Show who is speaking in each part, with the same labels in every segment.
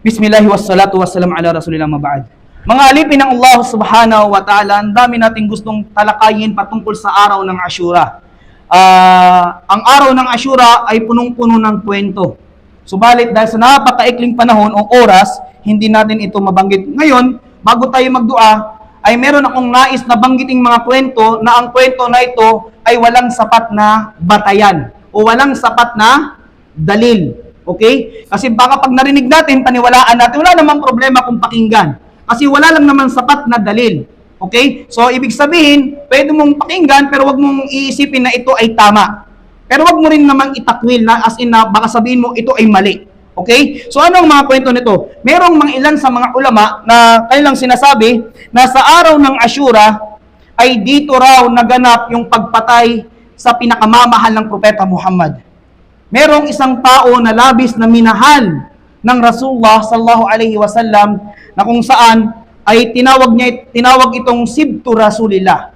Speaker 1: Bismillahi wassalatu wassalamu ala rasulillah maba'ad. Mga alipin ng Allah subhanahu wa ta'ala, ang dami nating gustong talakayin patungkol sa araw ng Ashura. Ang araw ng Ashura ay punong-puno ng kwento. Subalit dahil sa napakaikling panahon o oras, hindi natin ito mabanggit. Ngayon, bago tayo magdua, ay meron akong nais na banggiting mga kwento na ang kwento na ito ay walang sapat na batayan o walang sapat na dalil. Okay? Kasi baka pag narinig natin, paniwalaan natin, wala namang problema kung pakinggan. Kasi wala lang naman sapat na dalil. Okay? So, ibig sabihin, pwede mong pakinggan, pero wag mong iisipin na ito ay tama. Pero wag mo rin namang itakwil na as in na baka sabihin mo ito ay mali. Okay? So, ano ang mga kwento nito? Merong mga ilan sa mga ulama na kanilang sinasabi na sa araw ng Ashura ay dito raw naganap yung pagpatay sa pinakamamahal ng Propeta Muhammad. Merong isang tao na labis na minahal ng Rasulullah sallallahu alaihi wasallam na kung saan ay tinawag itong Sibtu Rasulillah.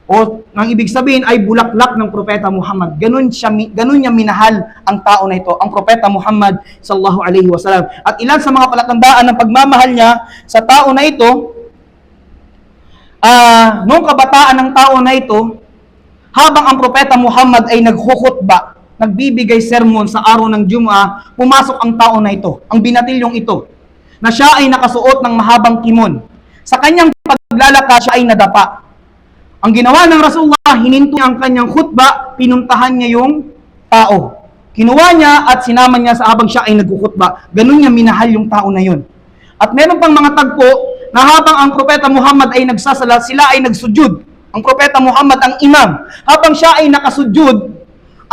Speaker 1: O ang ibig sabihin ay bulaklak ng Propeta Muhammad. Ganun niya minahal ang tao na ito, ang Propeta Muhammad sallallahu alaihi wasallam. At ilan sa mga palatandaan ng pagmamahal niya sa tao na ito, noong kabataan ng tao na ito, habang ang Propeta Muhammad ay naghukhutba, nagbibigay sermon sa araw ng Jum'ah, pumasok ang tao na ito, ang binatilyong ito, na siya ay nakasuot ng mahabang kimon. Sa kanyang paglalakad, siya ay nadapa. Ang ginawa ng Rasulullah, hininto niya ang kanyang khutba, pinuntahan niya yung tao. Kinuha niya at sinama niya sa habang siya ay nagkukhutba. Ganun niya minahal yung tao na yun. At meron pang mga tagpo na habang ang Propeta Muhammad ay nagsasala, sila ay nagsujud. Ang Propeta Muhammad ang imam. Habang siya ay nakasujud,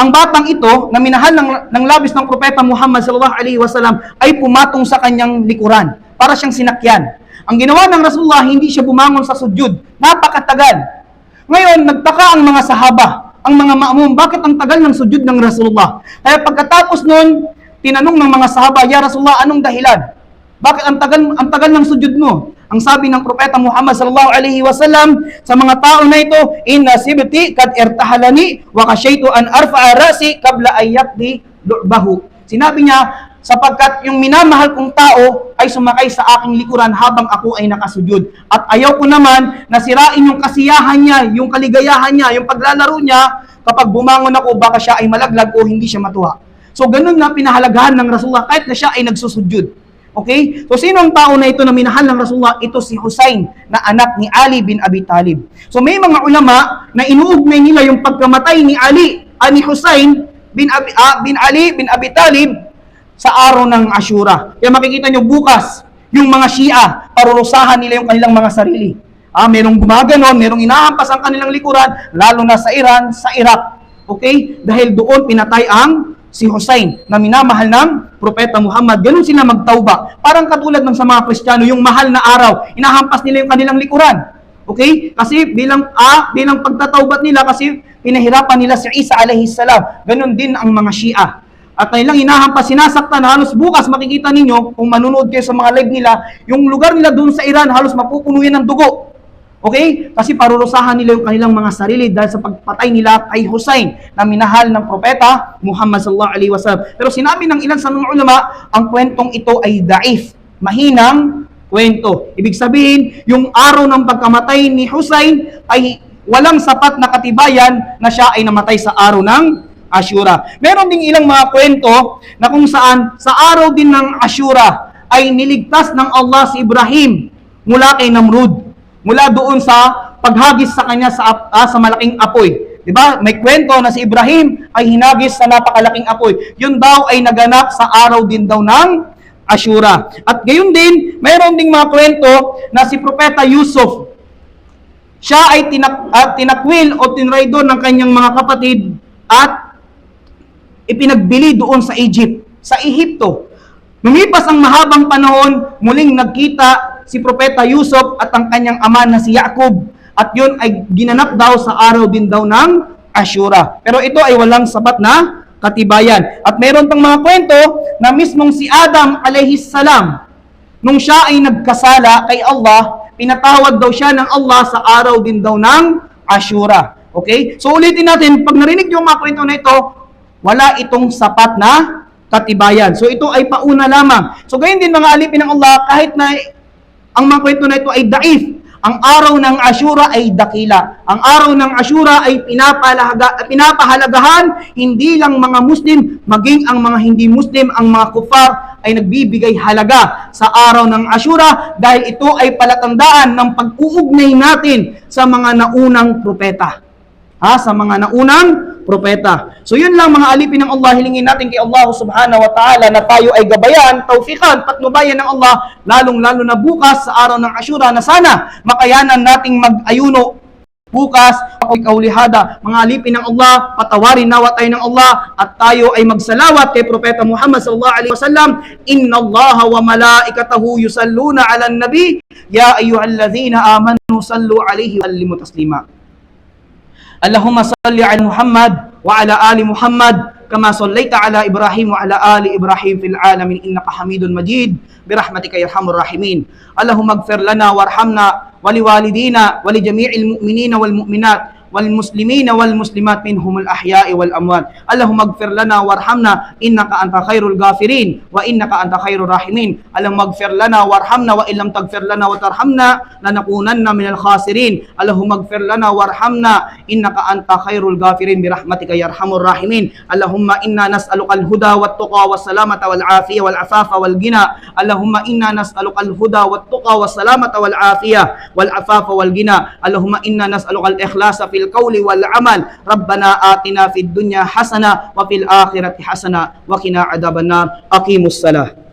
Speaker 1: ang batang ito na minahal ng labis ng Propeta Muhammad sallallahu alaihi wasallam ay pumatong sa kanyang likuran para siyang sinakyan. Ang ginawa ng Rasulullah, hindi siya bumangon sa sujud. Napakatagal. Ngayon, nagtaka ang mga sahaba, ang mga ma'mum, bakit ang tagal ng sujud ng Rasulullah? Kaya pagkatapos nun, tinanong ng mga sahaba, "Ya Rasulullah, anong dahilan? Bakit ang tagal ng sujud mo?" Ang sabi ng Propeta Muhammad sallallahu alaihi wasallam sa mga tao na ito, "Inna sibti kad irtahalani wa kashaytu an arfa'a ra'si qabla ay yaqdi lu'bahu." Sinabi niya, sapagkat yung minamahal kong tao ay sumakay sa aking likuran habang ako ay nakasujud. At ayaw ko naman na sirain yung kasiyahan niya, yung kaligayahan niya, yung paglalaro niya, kapag bumangon ako baka siya ay malaglag o hindi siya matuwa. So ganun na pinahalagahan ng Rasulullah kahit na siya ay nagsusujud. Okay? So sino ang tao na ito na minahal ng Rasulullah? Ito si Husayn na anak ni Ali bin Abi Talib. So may mga ulama na inuugnay nila yung pagkamatay ni ni Husayn bin Ali bin Abi Talib sa araw ng Ashura. Kaya makikita nyo bukas, yung mga Shia, parurusahan nila yung kanilang mga sarili. Merong gumaganon, merong inahampas ang kanilang likuran, lalo na sa Iran, sa Iraq. Okay? Dahil doon pinatay ang si Husayn na minamahal ng Propeta Muhammad. Ganun sila magtauba. Parang katulad ng sa mga Kristiyano, yung mahal na araw, inahampas nila yung kanilang likuran. Okay? Kasi bilang pagtataubat nila, kasi pinahirapan nila si Isa alayhi salam. Ganun din ang mga Shia. At nilang hinahampas, sinasaktan, halos bukas makikita ninyo, kung manunood kayo sa mga live nila, yung lugar nila doon sa Iran, halos mapupuno yan ng dugo. Okay? Kasi parurusahan nila yung kanilang mga sarili dahil sa pagpatay nila kay Husayn na minahal ng Propeta Muhammad sallallahu alaihi wasallam. Pero sinabi ng ilan sa mga ulama, ang kwentong ito ay daif, mahinang kwento. Ibig sabihin, yung araw ng pagkamatay ni Husayn ay walang sapat na katibayan na siya ay namatay sa araw ng Ashura. Meron ding ilang mga kwento na kung saan sa araw din ng Ashura ay niligtas ng Allah si Ibrahim mula kay Namrud. Mula doon sa paghagis sa kanya sa malaking apoy. Diba? May kwento na si Ibrahim ay hinagis sa napakalaking apoy. Yun daw ay naganap sa araw din daw ng Ashura. At gayon din, mayroon ding mga kwento na si Propeta Yusuf, siya ay tinakwil o tinraidor ng kanyang mga kapatid at ipinagbili doon sa Egypt, sa Ehipto. Lumipas ang mahabang panahon, muling nagkita si Propeta Yusuf at ang kanyang ama na si Yaqub. At yun ay ginanap daw sa araw din daw ng Ashura. Pero ito ay walang sapat na katibayan. At mayroon pang mga kwento na mismong si Adam alayhis salam, nung siya ay nagkasala kay Allah, pinatawad daw siya ng Allah sa araw din daw ng Ashura. Okay? So ulitin natin, pag narinig yung mga kwento na ito, wala itong sapat na katibayan. So ito ay pauna lamang. So gayon din mga alipin ng Allah, kahit na ang mga kwento na ito ay daif, ang araw ng Ashura ay dakila. Ang araw ng Ashura ay pinapahalagahan, hindi lang mga Muslim, maging ang mga hindi Muslim, ang mga kufar ay nagbibigay halaga sa araw ng Ashura dahil ito ay palatandaan ng pag-uugnay natin sa mga naunang propeta. Sa mga naunang propeta. So yun lang mga alipin ng Allah, hilingin natin kay Allah subhanahu wa ta'ala na tayo ay gabayan, tawfiqan, patnubayan ng Allah, lalong-lalo na bukas sa araw ng Ashura na sana makayanan nating mag-ayuno bukas. Kaulihada, mga alipin ng Allah, patawarin nawa tayo ng Allah at tayo ay magsalawat kay Propeta Muhammad sallallahu alaihi wasallam. Inna Allaha wa malaikatahu yusalluna 'alan nabi ya ayyuhallazina amanu sallu 'alaihi wa sallimu taslima. Allahumma salli ala Muhammad wa ala ali Muhammad kama sallaita ala Ibrahim wa ala ali Ibrahim fil alamin innaka Hamidun Majid birahmatika ya arhamar rahimin. Allahumma ighfir lana warhamna wa liwalidina wa li jami'il mu'minina wal mu'minat والمسلمين والمسلمات منهم الأحياء والأموات. اللهم اغفر لنا وارحمنا إنك أنت خير الغافرين وإنك أنت خير الراحمين. اللهم اغفر لنا وارحمنا وإن لم تغفر لنا وترحمنا لنكونن من الخاسرين. اللهم اغفر لنا وارحمنا إنك أنت خير الغافرين برحمتك يا أرحم الراحمين. اللهم إنا نسألك الهدى والتقى والسلامة والعافية والعفاف والغنى. اللهم إنا نسألك الهدى والتقى والسلامة والعافية والعفاف والغنى. اللهم إنا نسألك الإخلاص في القول والعمل. ربنا آتنا في الدنيا حسنة وفي الآخرة حسنة وقنا عذاب النار. أقيموا الصلاة.